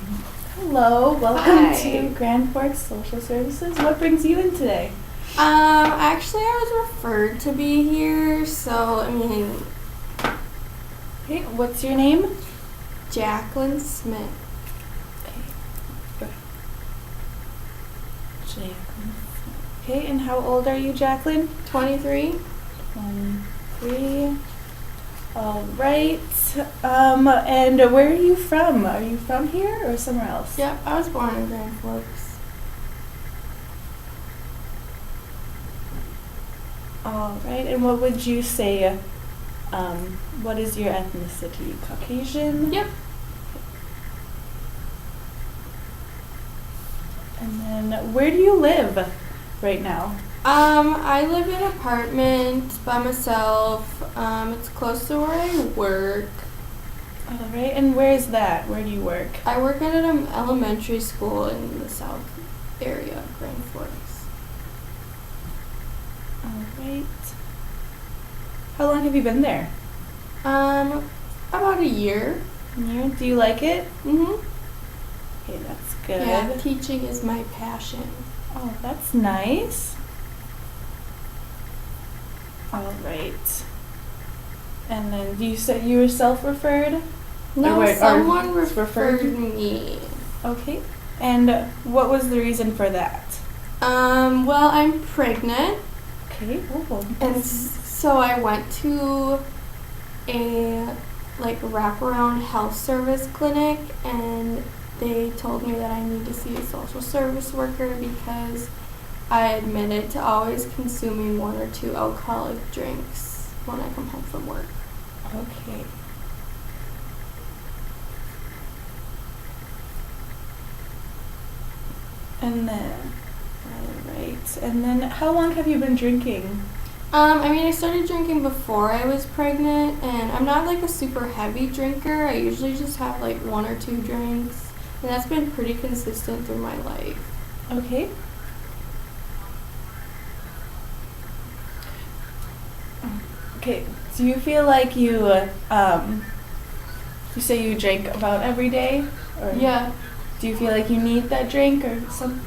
Hello, welcome Hi. to Grand Forks Social Services. What brings you in today? Actually, I was referred to be here, so, Okay, what's your name? Jaclyn Smith. Jaclyn. Okay, and how old are you, Jaclyn? 23? 23. All right. And where are you from? Are you from here or somewhere else? Yep, I was born in Grand Forks. All right. And what would you say? What is your ethnicity? Caucasian? Yep. And then where do you live right now? I live in an apartment by myself. It's close to where I work. All right. And where is that? Where do you work? I work at an elementary school in the south area of Grand Forks. All right. How long have you been there? About a year. Yeah. Do you like it? Mm-hmm. Okay, that's good. Yeah, teaching is my passion. Oh, that's nice. All right. And then you said you were self-referred? No, Or someone referred referred me. Okay. And what was the reason for that? Well, I'm pregnant, Okay. Oh. and so I went to a wraparound health service clinic, and they told me that I need to see a social service worker because I admitted to always consuming 1 or 2 alcoholic drinks when I come home from work. Okay. And then, all right. And then, how long have you been drinking? I started drinking before I was pregnant, and I'm not like a super heavy drinker. I usually just have like 1 or 2 drinks, and that's been pretty consistent through my life. Okay. Okay. Do you feel like you say you drink about every day, or Yeah. do you feel like you need that drink or some?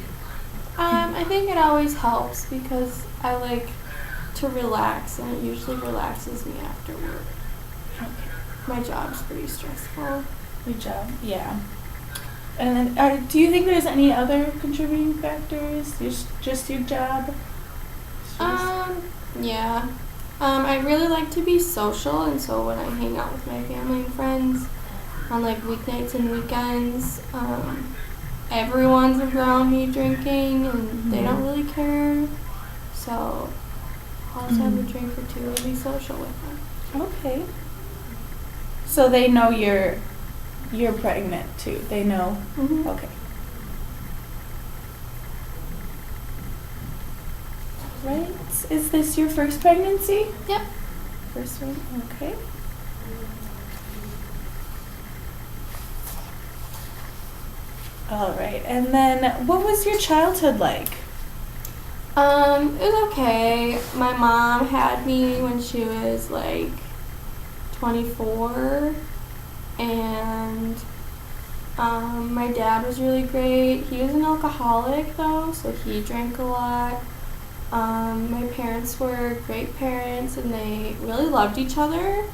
I think it always helps because I like to relax, and it usually relaxes me after work. Okay. My job's pretty stressful. Good job. Yeah. And then, do you think there's any other contributing factors? Just your job? Yeah. I really like to be social, and so when I hang out with my family and friends on like weeknights and weekends, everyone's around me drinking, and they don't really care. So I'll just have a drink or two and be social with them. Okay. So they know you're pregnant too. They know. Mm-hmm. Okay. Right. Is this your first pregnancy? Yep. First one. Okay. All right. And then, what was your childhood like? It was okay. My mom had me when she was like 24, and my dad was really great. He was an alcoholic though, so he drank a lot. My parents were great parents, and they really loved each other.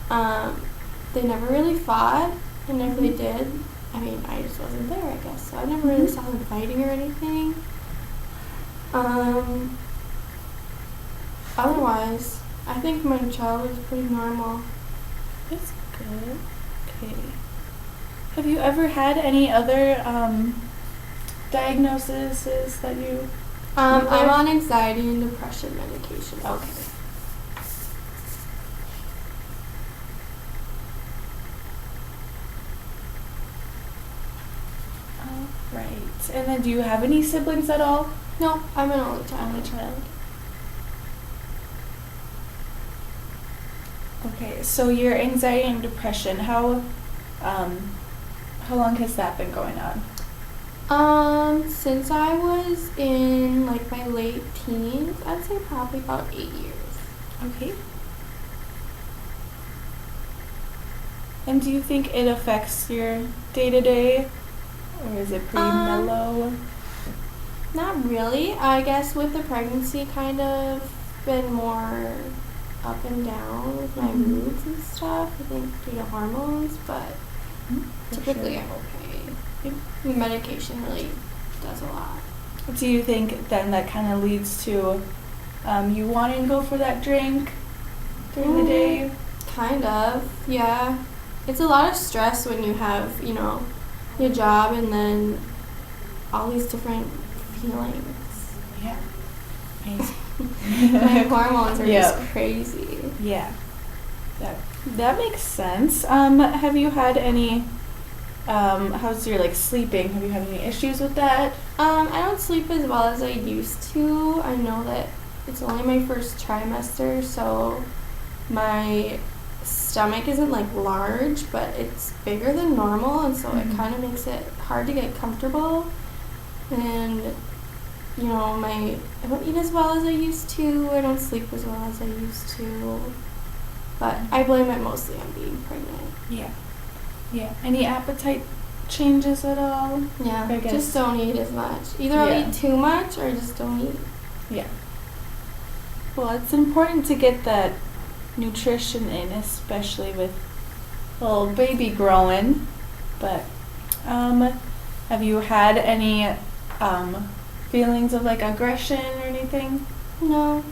They never really fought, and if they did, I just wasn't there, I guess. So I never really saw them fighting or anything. Otherwise, I think my childhood was pretty normal. That's good. Okay. Have you ever had any other diagnoses that you? I'm on anxiety and depression medication. Okay. All right. And then, do you have any siblings at all? No, I'm an only child. Only child. Okay. So your anxiety and depression, how long has that been going on? Since I was in like my late teens, I'd say probably about 8 years. Okay. And do you think it affects your day-to-day or is it pretty Um, mellow? Not really. I guess with the pregnancy, kind of been more up and down with my Mhm. moods and stuff. I think due to hormones, but For typically sure. I'm okay. Yep. Medication really does a lot. Do you think then that kind of leads to you wanting to go for that drink during the day? Kind of, yeah. It's a lot of stress when you have, your job and then all these different feelings. Yeah. My hormones are Yeah. just crazy. Yeah. That makes sense. Have you had any how's your like sleeping? Have you had any issues with that? I don't sleep as well as I used to. I know that it's only my first trimester, so my stomach isn't like large, but it's bigger than normal, and so it Mhm. kind of makes it hard to get comfortable. And I don't eat as well as I used to. I don't sleep as well as I used to. But I blame it mostly on being pregnant. Yeah. Yeah. Any appetite changes at all? Yeah, I guess. just don't eat as much. Either I'll Yeah. eat too much or just don't eat. Yeah. Well, it's important to get that nutrition in, especially with little baby growing. But have you had any feelings of like aggression or anything? No.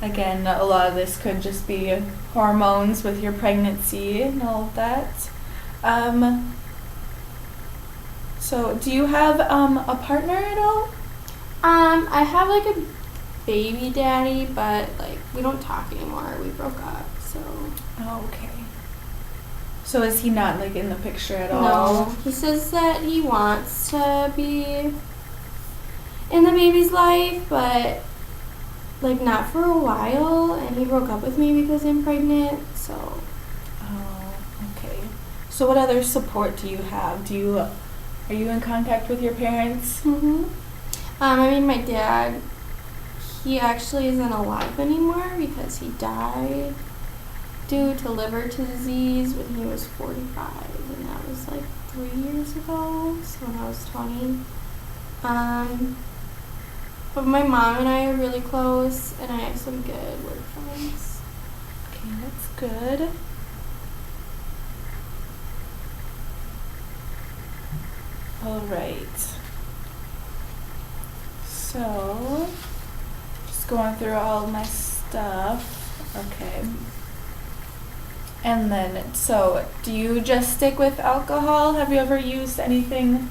Again, a lot of this could just be hormones with your pregnancy and all of that. So do you have a partner at all? I have like a baby daddy, but like we don't talk anymore. We broke up, so. Oh, okay. So is he not like in the picture at all? No. He says that he wants to be in the baby's life, but like not for a while, and he broke up with me because I'm pregnant, so. Oh, okay. So what other support do you have? Are you in contact with your parents? My dad, he actually isn't alive anymore because he died due to liver disease when he was 45, and that was like 3 years ago, so when I was 20. But my mom and I are really close, and I have some good work friends. Okay, that's good. All right. So, just going through all my stuff. Okay. And then, so, do you just stick with alcohol? Have you ever used anything?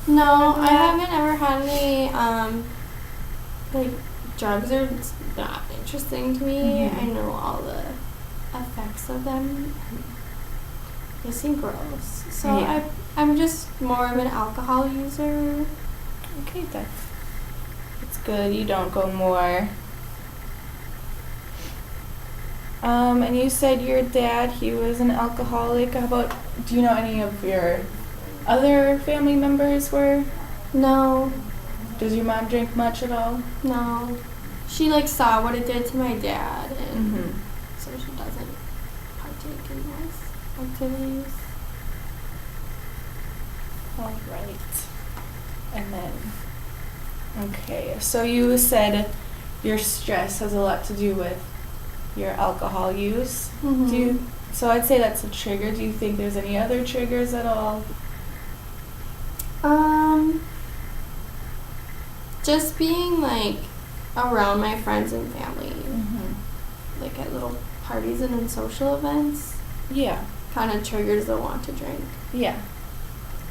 No, I Yeah. haven't ever had any, like, drugs are not interesting to me. Mhm. I know all the effects of them. They seem gross. So Yeah. I'm just more of an alcohol user. Okay, that's good. You don't go more. And you said your dad, he was an alcoholic. How about, do you know any of your other family members were? No, Does your mom drink much at all? no. She, like, saw what it did to my dad, and Mm-hmm. so she doesn't partake in those activities. All right. And then, okay, so you said your stress has a lot to do with your alcohol use. Mhm. So I'd say that's a trigger. Do you think there's any other triggers at all? Just being, like, around my friends and family, Mm-hmm. like at little parties and in social events, Yeah. kind of triggers the want to drink. Yeah.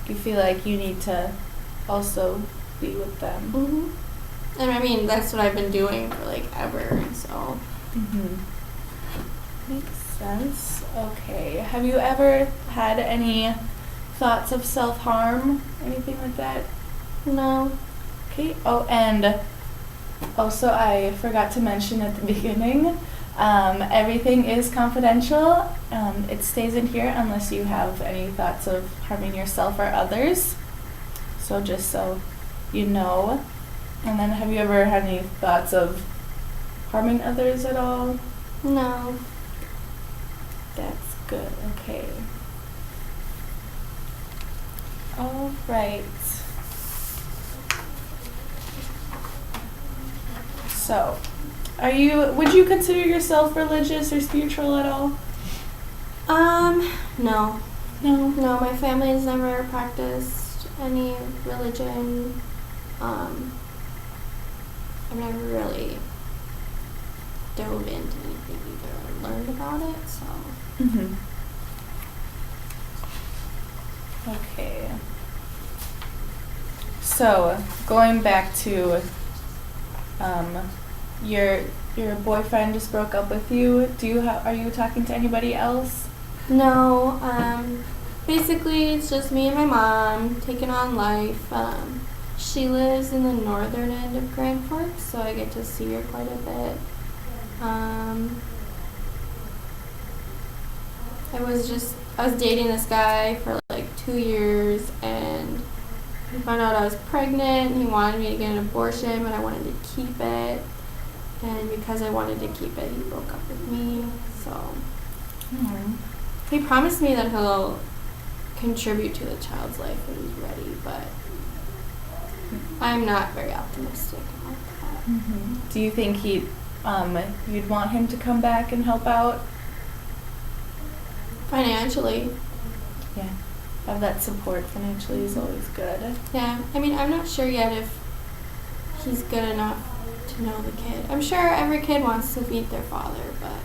You feel like you need to also be with them. Mm-hmm. And I mean, that's what I've been doing for like ever, and so. Mm-hmm. Makes sense. Okay. Have you ever had any thoughts of self-harm? Anything like that? No. Okay. Oh, and also I forgot to mention at the beginning, everything is confidential. It stays in here unless you have any thoughts of harming yourself or others. So just so you know. And then have you ever had any thoughts of harming others at all? No. That's good. Okay. All right. So, would you consider yourself religious or spiritual at all? No. No. No, my family has never practiced any religion. I've never really dove into anything either or learned about it, so. Mm-hmm. Okay. So, going back to your boyfriend just broke up with you. Are you talking to anybody else? No, basically it's just me and my mom taking on life. She lives in the northern end of Grand Forks, so I get to see her quite a bit. I was dating this guy for like 2 years, and he found out I was pregnant. He wanted me to get an abortion, but I wanted to keep it. And because I wanted to keep it, he broke up with me. So he promised me that he'll contribute to the child's life when he's ready, but I'm not very optimistic about that. Mm-hmm. Do you think you'd want him to come back and help out? Financially. Yeah. Have that support financially is always good. Yeah. I mean, I'm not sure yet if he's good enough to know the kid. I'm sure every kid wants to meet their father, but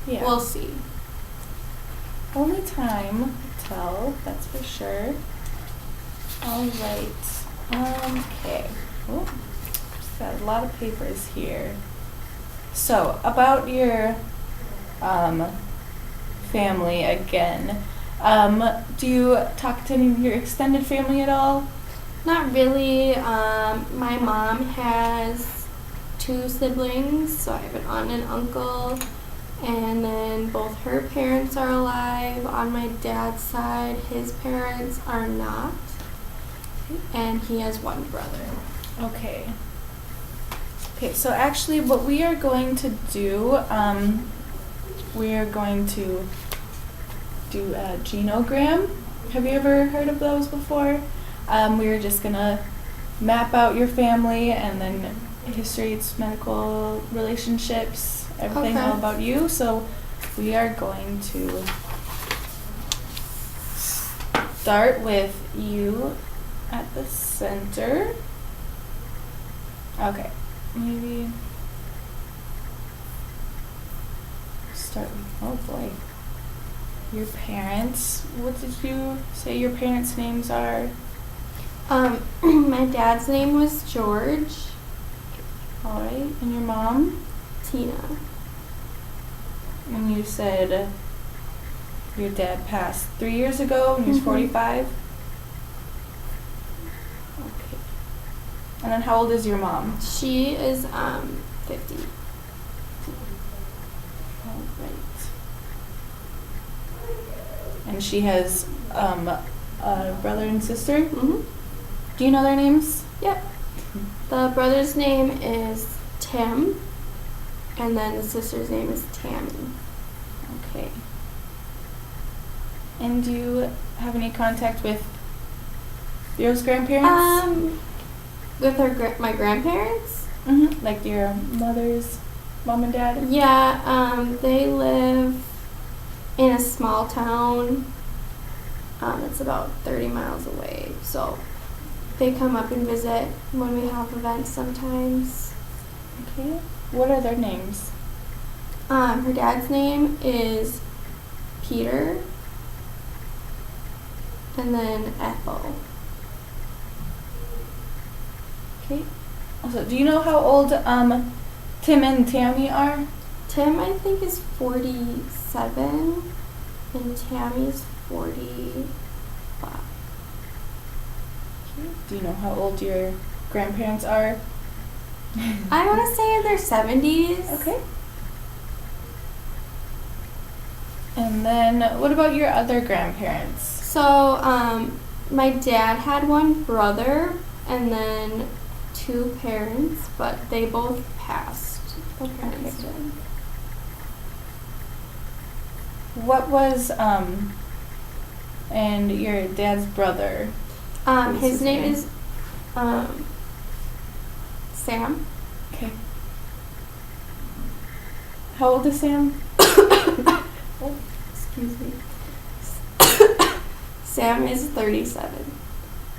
yeah. We'll see. Only time will tell, that's for sure. All right. Okay. Oh, just got a lot of papers here. So, about your family again. Do you talk to any of your extended family at all? Not really. My mom has 2 siblings, so I have an aunt and uncle, and then both her parents are alive. On my dad's side, his parents are not, and he has 1 brother. Okay. Okay, so actually what we are going to do, we are going to do a genogram. Have you ever heard of those before? We're just going to map out your family and then history, medical relationships, everything all about you. So we are going to start with you at the center. Okay, maybe start with, oh boy, your parents. What did you say your parents' names are? My dad's name was George. All right, and your mom? Tina. And you said your dad passed 3 years ago and he was 45? Okay. And then how old is your mom? She is 50. All right. And she has a brother and sister? Mm-hmm. Do you know their names? Yep. The brother's name is Tim, and then the sister's name is Tammy. Okay. And do you have any contact with your grandparents? With my grandparents? Mm-hmm. Like your mother's mom and dad? Yeah, they live in a small town. It's about 30 miles away, so they come up and visit when we have events sometimes. Okay. What are their names? Her dad's name is Peter, and then Ethel. Okay. Also, do you know how old Tim and Tammy are? Tim, I think, is 47, and Tammy's 45. Do you know how old your grandparents are? I want to say in their 70s. Okay. And then what about your other grandparents? So, my dad had 1 brother and then 2 parents, but they both passed. Both parents did. What was And your dad's brother. What's His name is Sam. Okay. How old is Sam? Oh, excuse me. Sam is 37.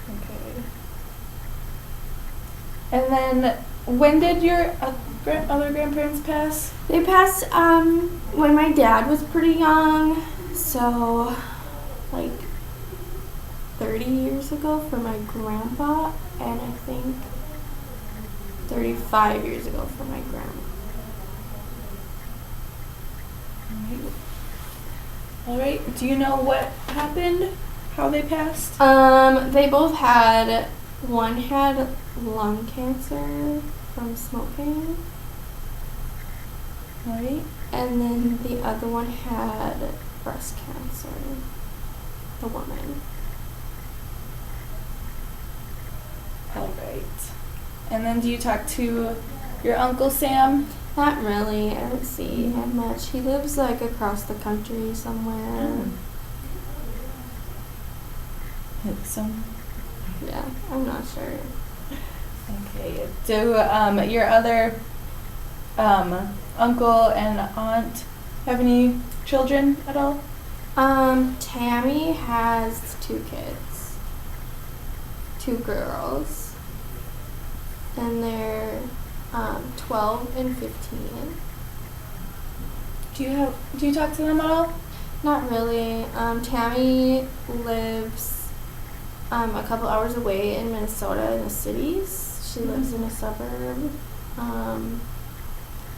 Okay. And then, when did your other grandparents pass? They passed when my dad was pretty young, so like 30 years ago for my grandpa, and I think 35 years ago for my grandma. All right. Do you know what happened? How they passed? They both had, one had lung cancer from smoking, All right. and then the other one had breast cancer, the woman. All right. And then, do you talk to your Uncle Sam? Not really, I don't see him much. He lives like across the country somewhere. Some. Yeah, I'm not sure. Okay. Do your other uncle and aunt have any children at all? Tammy has 2 kids. 2 girls. And they're 12 and 15. Do you talk to them at all? Not really. Tammy lives a couple hours away in Minnesota in the cities. She lives in a suburb.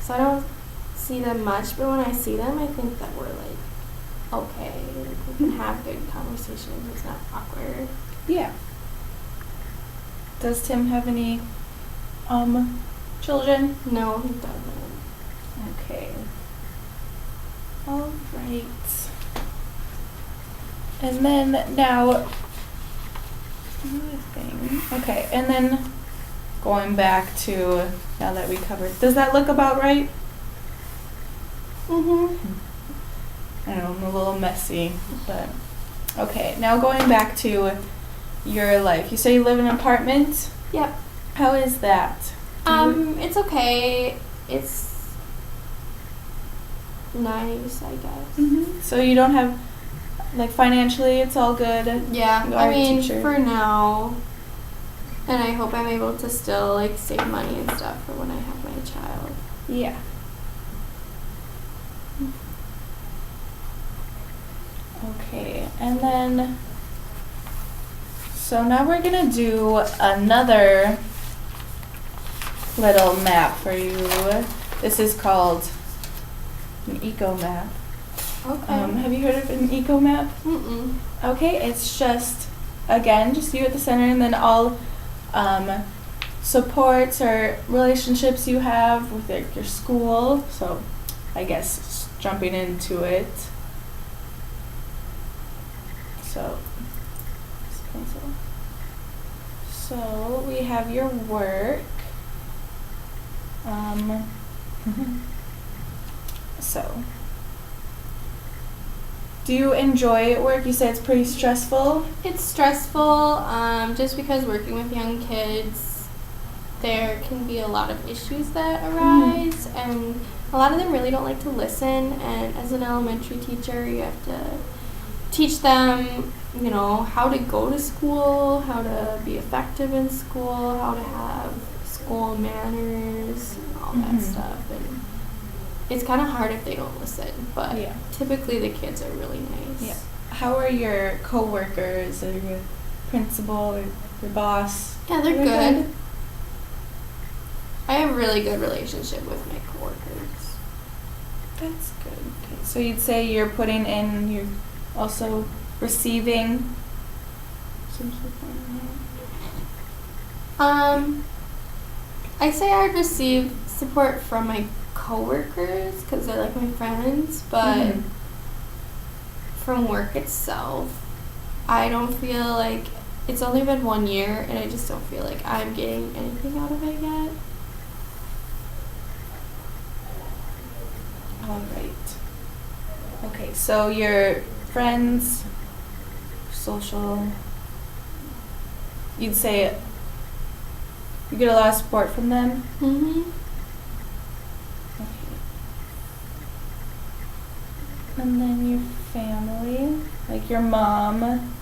So I don't see them much, but when I see them, I think that we're like okay. We can have good conversations. It's not awkward. Yeah. Does Tim have any children? No, he doesn't. Okay. All right. And then now, another thing. Okay, and then going back to, now that we covered, does that look about right? Mhm. I know, I'm a little messy, but okay. Now going back to your life. You say you live in an apartment? Yep. How is that? It's okay. It's nice, I guess. Mm-hmm. So you don't have, like, financially, it's all good? Yeah, You I are a mean, teacher. for now. And I hope I'm able to still, like, save money and stuff for when I have my child. Yeah. Okay, and then, so now we're gonna do another little map for you. This is called an eco map. Okay. Have you heard of an eco map? Mm-mm. Okay, it's just, again, just you at the center, and then all supports or relationships you have with, like, your school. So I guess jumping into it. So, this pencil. So we have your work. So, do you enjoy work? You say it's pretty stressful. It's stressful, just because working with young kids, there can be a lot of issues that arise, and a lot of them really don't like to listen, and as an elementary teacher, you have to teach them, you know, how to go to school, how to be effective in school, how to have school manners, and all that stuff, and it's kind of hard if they don't listen, but Yeah. typically the kids are really nice. Yeah. How are your coworkers or your principal or your boss? Yeah, they're They're good. I have a really good relationship with my coworkers. That's good. Okay. So you'd say you're putting in, you're also receiving some support on I say I'd receive support from my coworkers because they're like my friends, but from work itself, I don't feel like, it's only been 1 year and I just don't feel like I'm getting anything out of it yet. All right. Okay, so your friends, social. You'd say you get a lot of support from them? Mhm. Okay. And then your family, like your mom,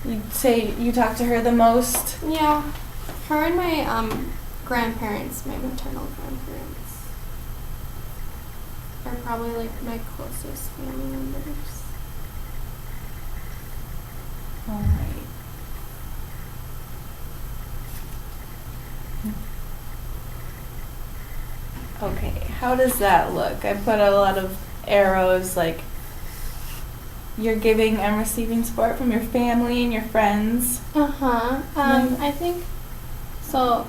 you'd say you talk to her the most? Yeah. Her and my grandparents, my maternal grandparents, are probably like my closest family members. Alright. Okay, how does that look? I put a lot of arrows, like you're giving and receiving support from your family and your friends. Uh-huh. Mhm. I think, so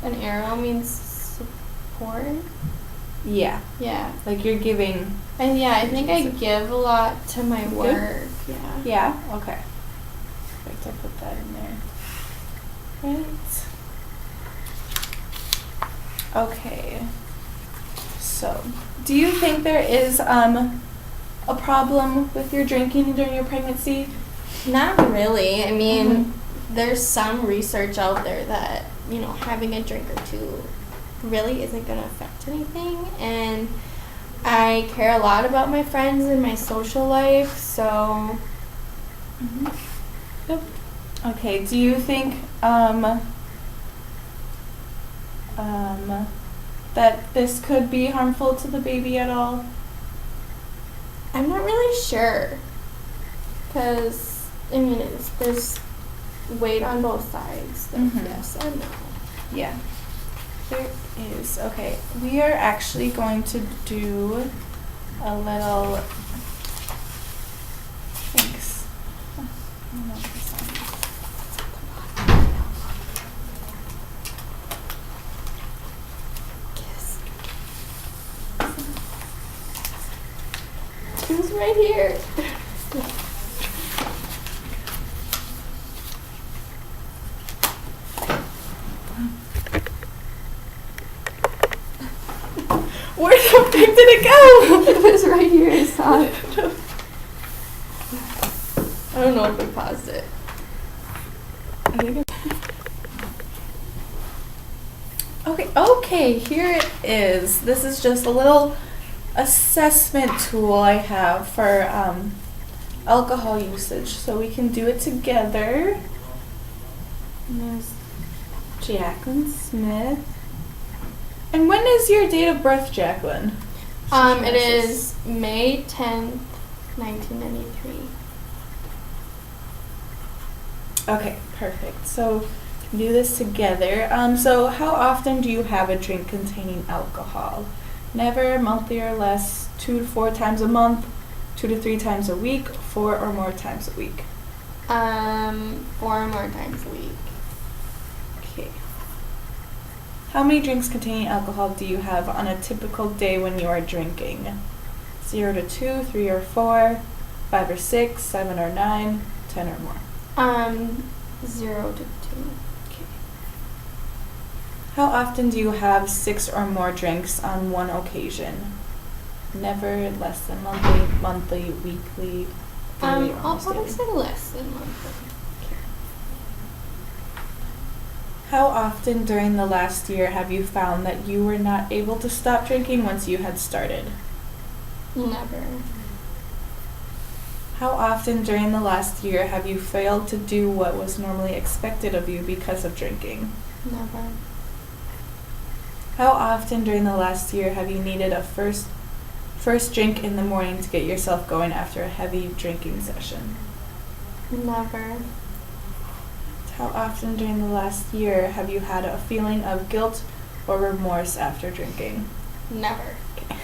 an arrow means support. Yeah, Yeah. like you're giving. And yeah, I think I give a lot to my Good. work. Yeah. Yeah, okay. Perfect, I'll put that in there. Right. Okay. So, do you think there is a problem with your drinking during your pregnancy? Not really. I mean, Mhm. there's some research out there that, having a drink or two really isn't going to affect anything. And I care a lot about my friends and my social life, so. Mhm. Yep. Okay, do you think that this could be harmful to the baby at all? I'm not really sure. Because, I mean, there's weight on both sides. So Mhm. yes and no. Yeah. There is. Okay, we are actually going to do a little. Thanks. I don't know what this Yes. It was right here. Where the frick did it go? It was right here. I saw it. I don't know if we paused it. Okay, here it is. This is just a little assessment tool I have for alcohol usage, so we can do it together. And there's Jaclyn Smith. And when is your date of birth, Jaclyn? It is May 10th, 1993. Okay, perfect. So we can do this together. So how often do you have a drink containing alcohol? Never, monthly or less, 2 to 4 times a month, 2 to 3 times a week, 4 or more times a week. 4 or more times a week. Okay. How many drinks containing alcohol do you have on a typical day when you are drinking? 0 to 2, 3 or 4, 5 or 6, 7 or 9, 10 or more. 0 to 2. Okay. How often do you have 6 or more drinks on one occasion? Never, less than monthly, weekly, daily, or I'll almost probably daily. say less than monthly. How often during the last year have you found that you were not able to stop drinking once you had started? Never. How often during the last year have you failed to do what was normally expected of you because of drinking? Never. How often during the last year have you needed a first drink in the morning to get yourself going after a heavy drinking session? Never. How often during the last year have you had a feeling of guilt or remorse after drinking? Never. Okay.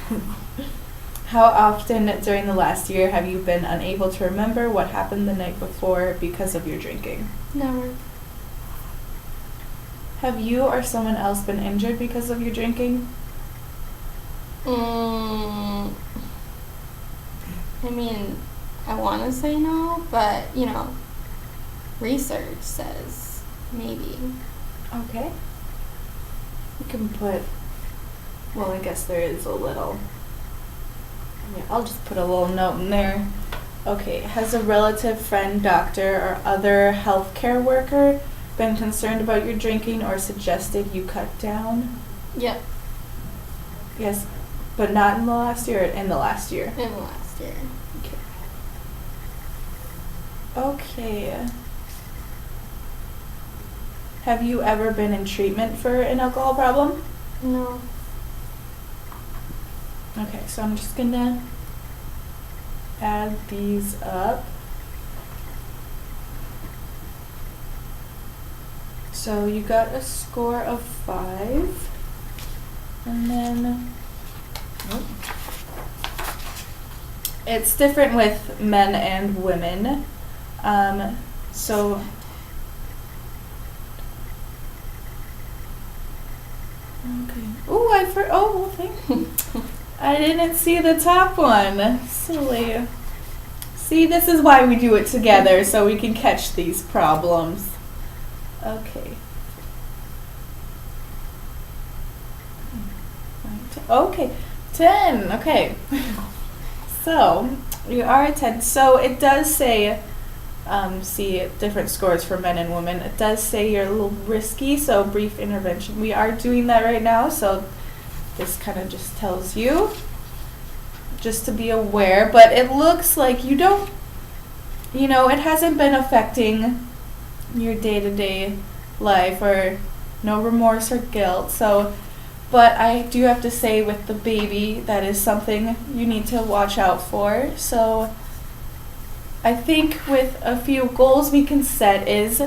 How often during the last year have you been unable to remember what happened the night before because of your drinking? Never. Have you or someone else been injured because of your drinking? I mean, I want to say no, but, research says maybe. Okay. You can put, well, I guess there is a little, yeah, I'll just put a little note in there. Okay, has a relative, friend, doctor, or other healthcare worker been concerned about your drinking or suggested you cut down? Yep. Yes, but not in the last year or in the last year? In the last year. Okay. Have you ever been in treatment for an alcohol problem? No. Okay, so I'm just gonna add these up. So you got a score of 5. And then it's different with men and women. So okay. Oh, well, thank you. I didn't see the top one. Silly. See, this is why we do it together, so we can catch these problems. Okay. Okay, 10. Okay. So, you are a 10. So, it does say, see different scores for men and women. It does say you're a little risky, so brief intervention. We are doing that right now, so this kind of just tells you just to be aware. But it looks like you don't, it hasn't been affecting your day-to-day life or no remorse or guilt. So, but I do have to say with the baby, that is something you need to watch out for. So I think with a few goals we can set is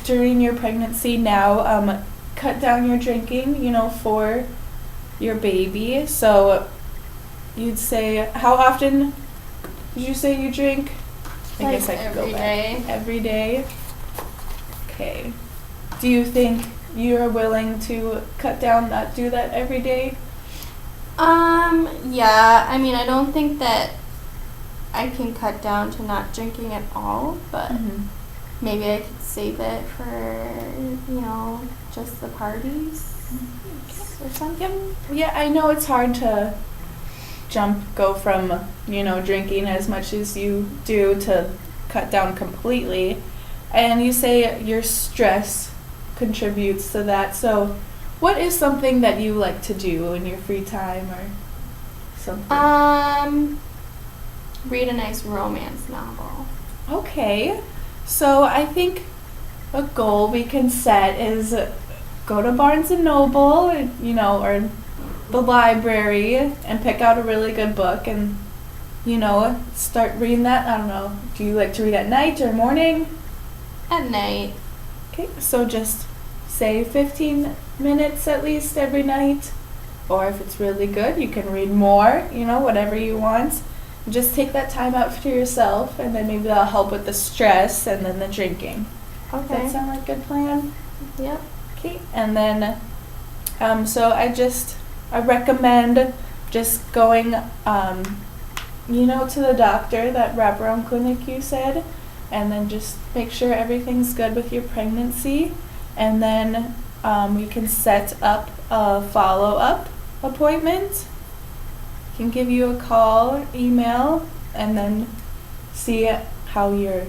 during your pregnancy now, cut down your drinking, for your baby. So you'd say, how often did you say you drink? I guess I could go back. Day. Every day? Okay. Do you think you're willing to cut down, not do that every day? Yeah. I mean, I don't think that I can cut down to not drinking at all, but maybe I could save it for, just the parties or something. Yeah, I know it's hard to go from, drinking as much as you do to cut down completely. And you say your stress contributes to that. So what is something that you like to do in your free time or something? Read a nice romance novel. Okay. So I think a goal we can set is go to Barnes and Noble, or the library and pick out a really good book and, start reading that. I don't know. Do you like to read at night or morning? At night. Okay, so just say 15 minutes at least every night. Or if it's really good, you can read more, whatever you want. Just take that time out for yourself, and then maybe that'll help with the stress and then the drinking. Okay. Does that sound like a good plan? Yep. Okay, and then, so I recommend just going, to the doctor, that wraparound clinic you said, and then just make sure everything's good with your pregnancy, and then we can set up a follow-up appointment. Can give you a call, email, and then see how your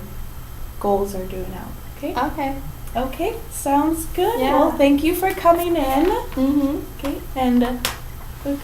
goals are doing out. Okay? Okay. Okay, sounds good. Yeah. Well, thank you for coming in. Mhm. Okay, and okay.